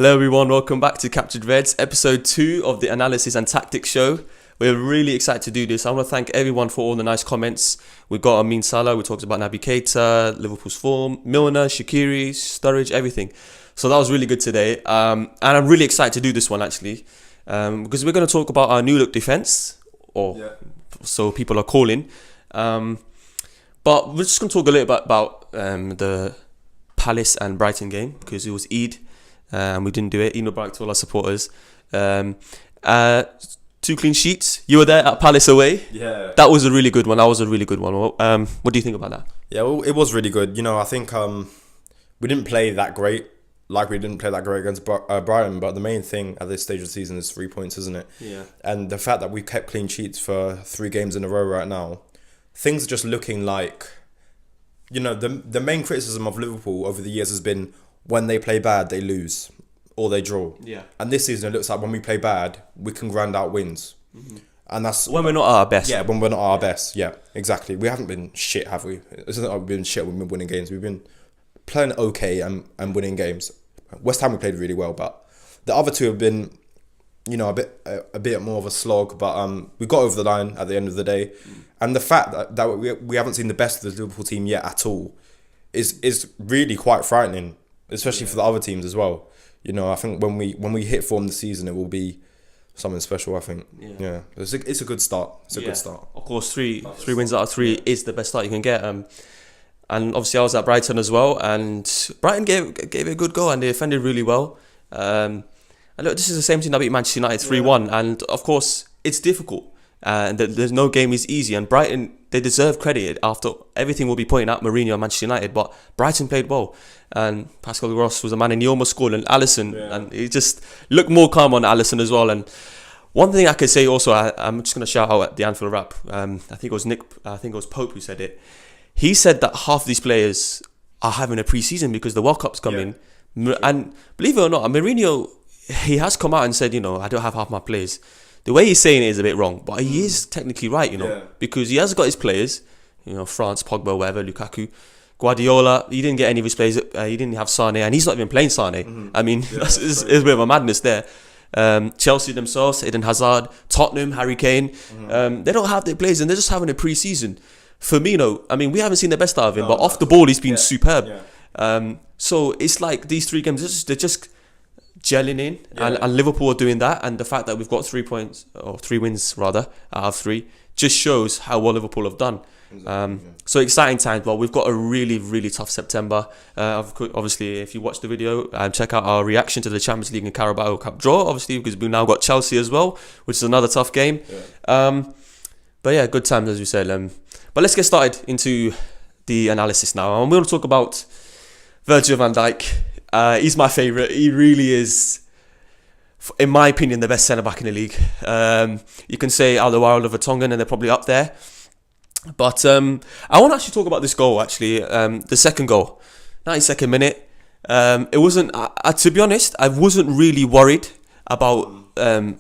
Hello everyone, welcome back to Captured Reds, episode 2 of the Analysis and Tactics Show. We're really excited to do this. I want to thank everyone for all the nice comments. We got Amin Salah, we talked about Naby Keita, Liverpool's form, Milner, Shaqiri, Sturridge, everything. So that was really good today. And I'm really excited to do this one actually. Because we're going to talk about our new look defence, so people are calling. But we're just going to talk a little bit about the Palace and Brighton game, because it was Eid. And we didn't do it. Eid Mubarak to all our supporters. 2 clean sheets. You were there at Palace away. Yeah. That was a really good one. What do you think about that? Yeah, well, it was really good. You know, I think we didn't play that great. Like we didn't play that great against Brighton. But the main thing at this stage of the season is 3 points, isn't it? Yeah. And the fact that we've kept clean sheets for 3 games in a row right now, things are just looking like... You know, the main criticism of Liverpool over the years has been when they play bad, they lose or they draw. Yeah. And this season, it looks like when we play bad, we can grind out wins. Mm-hmm. And that's... When we're not at our best. Yeah, when we're not at our best. Yeah, exactly. We haven't been shit, have we? It's not like we've been shit, we've been winning games. We've been playing okay and winning games. West Ham, we played really well, but the other two have been, you know, a bit more of a slog, but we got over the line at the end of the day. And the fact that we haven't seen the best of the Liverpool team yet at all is really quite frightening, especially for the other teams as well. You know, I think when we hit form this season, it will be something special. I think. Yeah. It's a good start. It's a good start. Of course, three wins out of 3 is the best start you can get. And obviously, I was at Brighton as well, and Brighton gave it a good go, and they defended really well. And look, this is the same team that beat Manchester United 3-1, and of course, it's difficult. And there's no game is easy, and Brighton, they deserve credit after everything we'll be pointing out Mourinho and Manchester United, but Brighton played well, and Pascal Gross was a man, and he almost scored, and Alisson, and he just looked more calm on Alisson as well. And one thing I could say also, I'm just going to shout out at the Anfield Wrap, I think it was Pope who said it. He said that half these players are having a pre-season because the World Cup's coming, and believe it or not, Mourinho, he has come out and said, you know, I don't have half my players. The way he's saying it is a bit wrong, but he is technically right, you know, because he has got his players, you know, France, Pogba, whatever, Lukaku, Guardiola. He didn't get any of his players. He didn't have Sane, and he's not even playing Sane. Mm-hmm. I mean, it's a bit of a madness there. Chelsea themselves, Eden Hazard, Tottenham, Harry Kane, they don't have their players, and they're just having a pre-season. Firmino, I mean, we haven't seen the best out of him, but off the ball, he's been superb. Yeah. So it's like these 3 games, they're just gelling in, and Liverpool are doing that, and the fact that we've got 3 points, or 3 wins rather, out of 3, just shows how well Liverpool have done. So exciting times, but we've got a really, really tough September. Obviously, if you watch the video, check out our reaction to the Champions League and Carabao Cup draw, obviously, because we've now got Chelsea as well, which is another tough game. But yeah, good times, as you said. But let's get started into the analysis now. And we're going to talk about Virgil van Dijk. He's my favourite. He really is, in my opinion, the best centre-back in the league. You can say Alderweireld of Vertonghen, and they're probably up there. But I want to actually talk about this goal, actually. The second goal, 92nd minute. It wasn't, to be honest, I wasn't really worried about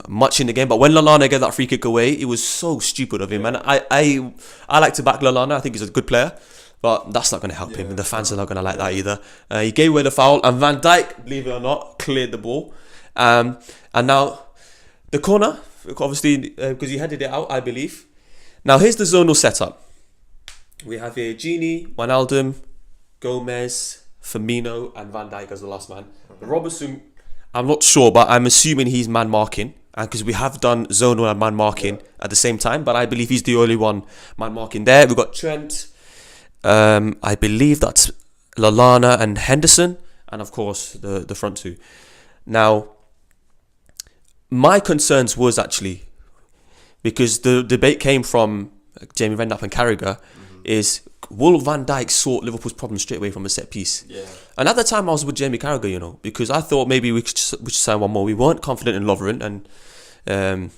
much in the game. But when Lallana gave that free kick away, it was so stupid of him. And I like to back Lallana. I think he's a good player. But that's not going to help him. The fans are not going to like that either. He gave away the foul. And Van Dijk, believe it or not, cleared the ball. And now, the corner, obviously, because he headed it out, I believe. Now, here's the zonal setup. We have here Gini, Wijnaldum, Gomez, Firmino, and Van Dijk as the last man. Robertson, I'm not sure, but I'm assuming he's man marking. Because we have done zonal and man marking at the same time. But I believe he's the only one man marking there. We've got Trent. I believe that's Lallana and Henderson, and of course the front 2. Now, my concerns was actually, because the debate came from Jamie Redknapp and Carragher, is will Van Dijk sort Liverpool's problem straight away from a set piece? And at the time I was with Jamie Carragher, you know, because I thought maybe we should sign one more. We weren't confident in Lovren and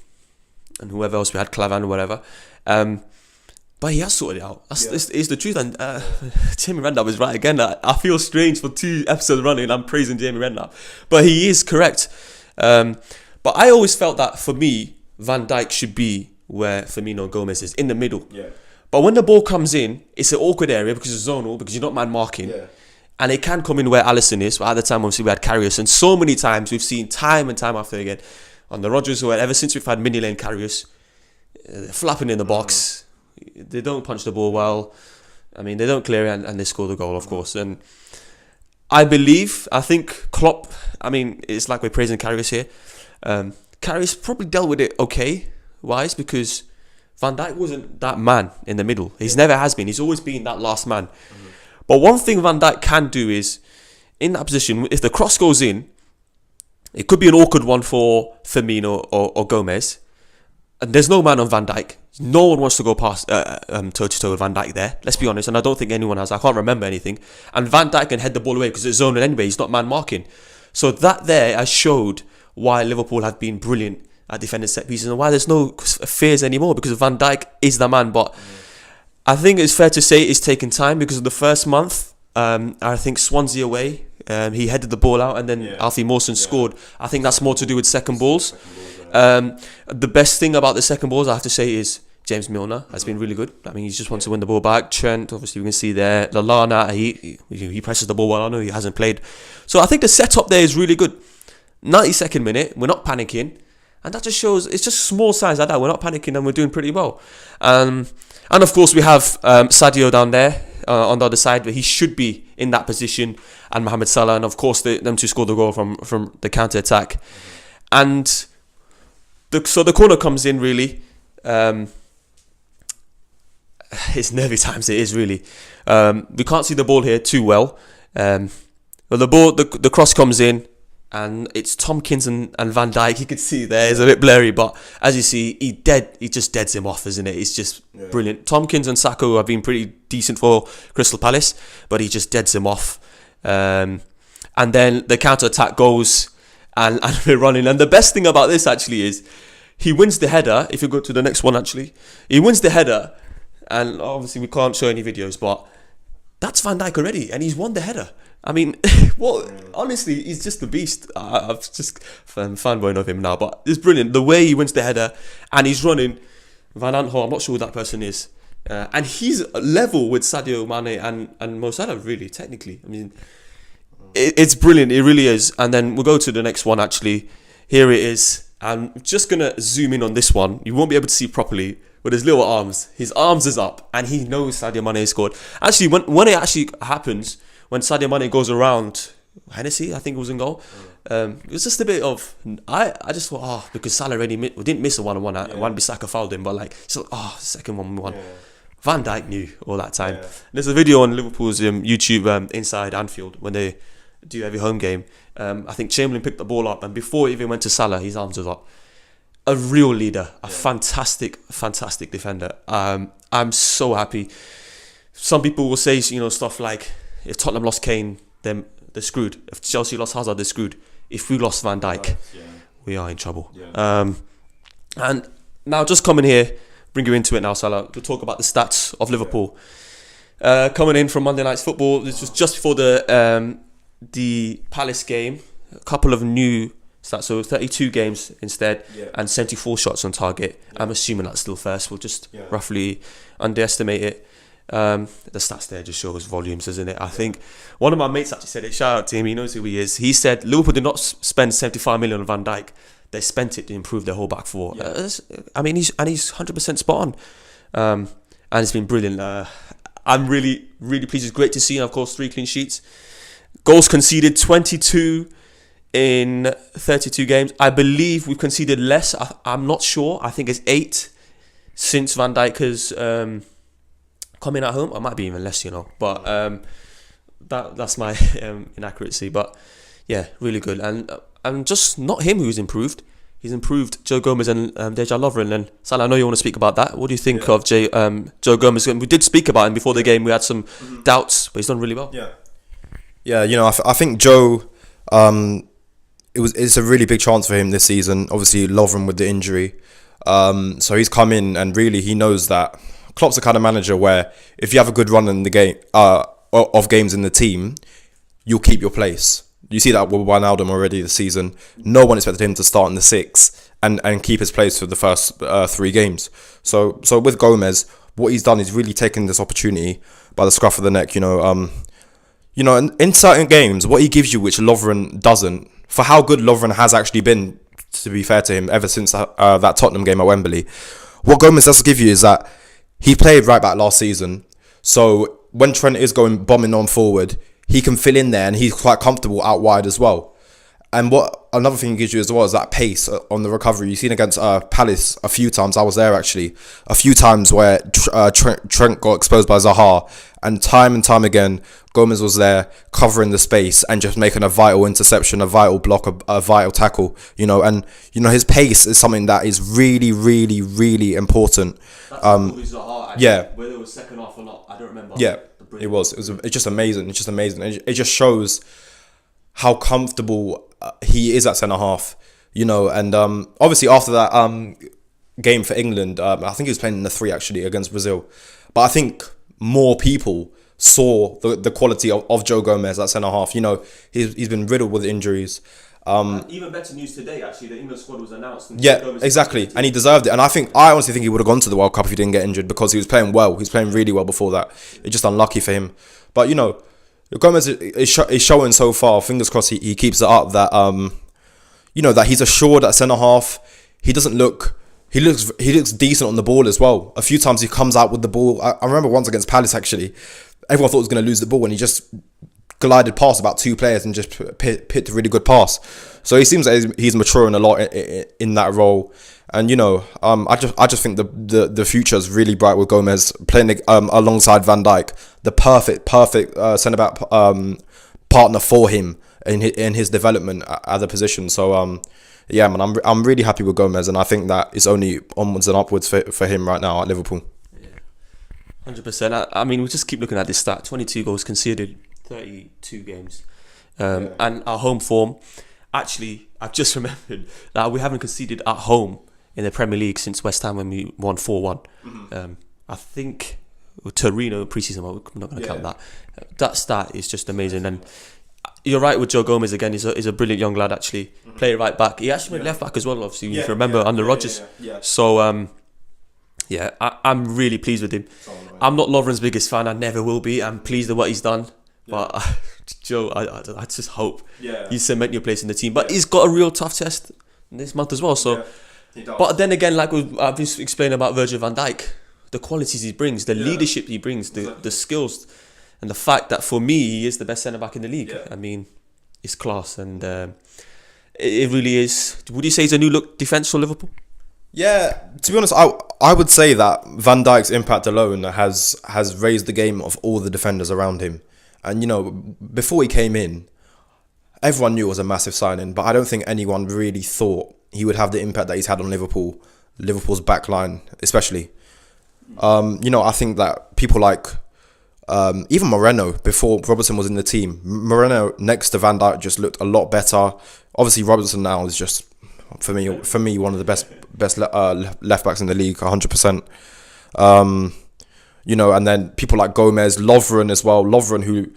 whoever else we had, Clavan or whatever. But he has sorted it out. That's the truth. And Jamie Redknapp is right again. I feel strange for 2 episodes running. I'm praising Jamie Redknapp. But he is correct. But I always felt that, for me, Van Dijk should be where Firmino and Gomez is, in the middle. But when the ball comes in, it's an awkward area because it's zonal, because you're not man marking. And it can come in where Alisson is, but at the time, obviously, we had Karius. And so many times, we've seen time and time after again, on the Rodgers where ever since we've had mini lane Karius, flapping in the box. They don't punch the ball well. I mean, they don't clear it, and they score the goal, of course. And I think Klopp, I mean, it's like we're praising Karius here. Karius probably dealt with it okay-wise, because Van Dijk wasn't that man in the middle. He's never has been. He's always been that last man. But one thing Van Dijk can do is, in that position, if the cross goes in, it could be an awkward one for Firmino or Gomez. And there's no man on Van Dijk. No one wants to go past toe-to-toe with Van Dijk there. Let's be honest. And I don't think anyone has. I can't remember anything. And Van Dijk can head the ball away because it's zoned anyway. He's not man marking. So that there has showed why Liverpool have been brilliant at defending set pieces and why there's no fears anymore, because Van Dijk is the man. But I think it's fair to say it's taken time because of the first month. I think Swansea away, he headed the ball out and then Alfie Mawson scored. I think that's more to do with second balls. The best thing about the second balls, I have to say, is James Milner has been really good. I mean, he just wants to win the ball back. Trent, obviously, we can see there. Lallana, he presses the ball well. I know he hasn't played. So I think the setup there is really good. 92nd minute, we're not panicking. And that just shows, it's just small signs like that. We're not panicking and we're doing pretty well. And of course, we have Sadio down there on the other side, but he should be in that position. And Mohamed Salah, and of course, them two scored the goal from the counter-attack. And so the corner comes in, really. It's nervy times, it is really. We can't see the ball here too well. But the cross comes in, and it's Tompkins and Van Dijk. You can see there, it's a bit blurry, but as you see, he just deads him off, isn't it? It's just brilliant. Tompkins and Sakho have been pretty decent for Crystal Palace, but he just deads him off. And then the counter-attack goes, and we're running. And the best thing about this, actually, is he wins the header. If you go to the next one, actually, he wins the header, and obviously we can't show any videos, but that's Van Dijk already, and he's won the header. I mean, honestly, he's just the beast. I've just fanboying of him now, but it's brilliant. The way he wins the header, and he's running. Van Aanholt, I'm not sure who that person is. And he's level with Sadio Mane and Mo Salah, really, technically. I mean, it's brilliant. It really is. And then we'll go to the next one, actually. Here it is. I'm just going to zoom in on this one. You won't be able to see properly with his little arms. His arms is up, and he knows Sadio Mane scored. Actually, when it actually happens, when Sadio Mane goes around, Hennessy, I think, was in goal. It was just a bit of, I just thought, because Salah already we didn't miss a one-on-one. Wan-Bissaka fouled him, but second one we won. Van Dijk knew all that time. There's a video on Liverpool's YouTube, Inside Anfield, when they do every home game. I think Chamberlain picked the ball up, and before it even went to Salah, his arms was up. A real leader, a fantastic defender. I'm so happy. Some people will say, stuff like, if Tottenham lost Kane, then they're screwed. If Chelsea lost Hazard, they're screwed. If we lost Van Dijk, we are in trouble. And now, just coming here, bring you into it now, Salah, to talk about the stats of Liverpool. Coming in from Monday Night's Football, this was just before the Palace game. A couple of new stats, so 32 games instead, and 74 shots on target. I'm assuming that's still first. We'll just roughly underestimate it. The stats there just shows volumes, doesn't it? I think one of my mates actually said it. Shout out to him, he knows who he is. He said Liverpool did not spend 75 million on Van Dijk. They spent it to improve their whole back four. I mean, he's 100% spot on, and it's been brilliant. I'm really pleased. It's great to see, and of course, 3 clean sheets. Goals conceded 22 in 32 games. I believe we've conceded less. I'm not sure. I think it's 8 since Van Dijk has come in at home. It might be even less, But that's my inaccuracy. But yeah, really good. And just not him who's improved. He's improved Joe Gomez and Dejan Lovren. And Salah, I know you want to speak about that. What do you think of Joe Gomez? We did speak about him before the game. We had some doubts, but he's done really well. Yeah. I think Joe. It's a really big chance for him this season. Obviously, Lovren with the injury. So he's come in and really he knows that Klopp's the kind of manager where if you have a good run in the game of games in the team, you'll keep your place. You see that with Wijnaldum already this season. No one expected him to start in the 6 and keep his place for the first 3 games. So with Gomez, what he's done is really taken this opportunity by the scruff of the neck. you know, in certain games, what he gives you, which Lovren doesn't, for how good Lovren has actually been, to be fair to him, ever since that Tottenham game at Wembley, what Gomez does give you is that he played right back last season. So when Trent is going bombing on forward, he can fill in there and he's quite comfortable out wide as well. And what another thing he gives you as well is that pace on the recovery. You've seen against Palace a few times. I was there actually. A few times where Trent got exposed by Zaha. And time again, Gomez was there covering the space and just making a vital interception, a vital block, a vital tackle. You know, and you know his pace is something that is really, really, really important. That's Zaha, yeah. Whether it was second half or not, I don't remember. Yeah, it was. It's just amazing. It's just amazing. It just shows how comfortable he is at centre half, you know, and obviously after that game for England, I think he was playing in the 3 actually against Brazil, but I think more people saw the quality of Joe Gomez at centre half. You know, he's been riddled with injuries. Even better news today, actually, the England squad was announced. Yeah, exactly, and he deserved it. And I honestly think he would have gone to the World Cup if he didn't get injured because he was playing well. He was playing really well before that. It's just unlucky for him, but you know. Gomez is showing so far. Fingers crossed he keeps it up. That you know that he's assured at centre half. He looks decent on the ball as well. A few times he comes out with the ball. I remember once against Palace actually. Everyone thought he was going to lose the ball and he just glided past about 2 players and just picked a really good pass. So he seems like he's maturing a lot in that role. And you know, I just think the future is really bright with Gomez playing alongside Van Dijk, the perfect centre back partner for him in his development at the position. So yeah, man, I'm really happy with Gomez, and I think that it's only onwards and upwards for him right now at Liverpool. 100%. I mean, we just keep looking at this stat: 22 goals conceded, 32 games, and our home form. Actually, I've just remembered that we haven't conceded at home in the Premier League since West Ham when we won 4-1. I think Torino pre-season, we're not going to count that. That stat is just amazing. And you're right with Joe Gomez again. He's a brilliant young lad, actually. Play right back. He actually went left back as well, obviously, if you remember, under Rodgers. So, I'm really pleased with him. I'm not Lovren's biggest fan. I never will be. I'm pleased with what he's done. But Joe, I just hope you cement your place in the team. But he's got a real tough test this month as well. So. But then again, like I've been explaining about Virgil van Dijk, the qualities he brings, the leadership he brings, the skills, and the fact that for me he is the best centre back in the league. I mean, it's class, and it really is. Would you say it's a new look defence for Liverpool? Yeah, to be honest, I would say that Van Dijk's impact alone has raised the game of all the defenders around him. And you know, before he came in, everyone knew it was a massive signing, but I don't think anyone really thought he would have the impact that he's had on Liverpool's back line, especially. You know, I think that people like even Moreno, before Robertson was in the team, Moreno next to Van Dijk just looked a lot better. Obviously, Robertson now is just for me one of the best left backs in the league, 100%. You know, and then people like Gomez, Lovren as well. Lovren, who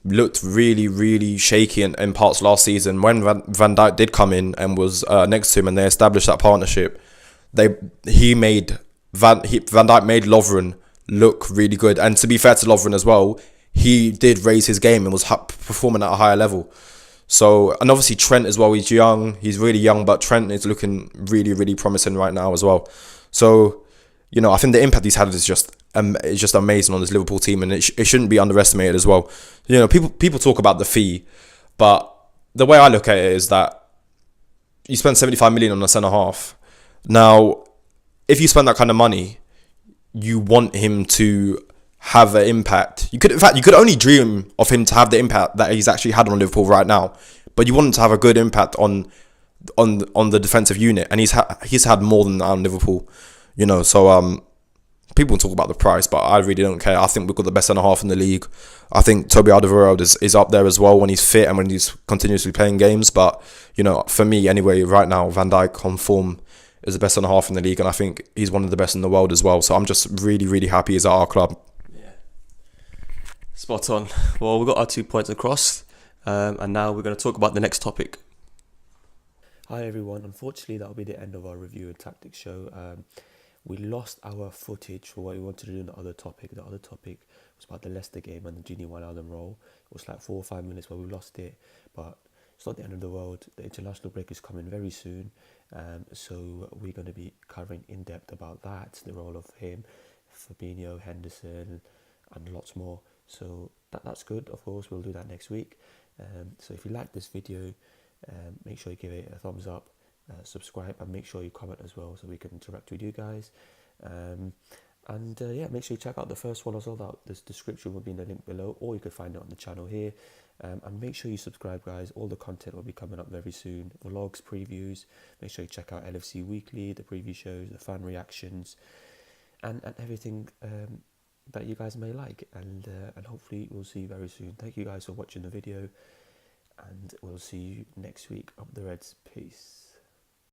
looked really, really shaky in parts last season. When Van Dijk did come in and was next to him and they established that partnership, Van Dijk made Lovren look really good. And to be fair to Lovren as well, he did raise his game and was performing at a higher level. So, and obviously Trent as well, he's young. He's really young, but Trent is looking really, really promising right now as well. So, you know, I think the impact he's had is just amazing on this Liverpool team, and it shouldn't be underestimated as well. You know, people talk about the fee, but the way I look at it is that you spend 75 million on a centre half. Now, if you spend that kind of money, you want him to have an impact. You could only dream of him to have the impact that he's actually had on Liverpool right now. But you want him to have a good impact on the defensive unit, and he's had more than that on Liverpool. You know, so people talk about the price, but I really don't care. I think we've got the best centre half in the league. I think Toby Alderweireld is up there as well when he's fit and when he's continuously playing games. But you know, for me anyway, right now Van Dijk on form is the best centre half in the league, and I think he's one of the best in the world as well. So I'm just really, really happy he's at our club. Yeah, spot on. Well, we got our 2 points across, and now we're going to talk about the next topic. Hi everyone. Unfortunately, that'll be the end of our review and tactics show. We lost our footage for what we wanted to do in the other topic. The other topic was about the Leicester game and the Genie Wijnaldum role. It was like 4 or 5 minutes where we lost it, but it's not the end of the world. The international break is coming very soon, so we're going to be covering in depth about that, the role of him, Fabinho, Henderson, and lots more. So that's good. Of course, we'll do that next week. So if you like this video, make sure you give it a thumbs up, subscribe, and make sure you comment as well so we can interact with you guys. Yeah, make sure you check out the first one as well. That this description will be in the link below, or you could find it on the channel here. And make sure you subscribe, guys. All the content will be coming up very soon. Vlogs, previews. Make sure you check out LFC Weekly, the preview shows, the fan reactions, and everything that you guys may like. And hopefully we'll see you very soon. Thank you guys for watching the video, and we'll see you next week. Up the Reds. Peace.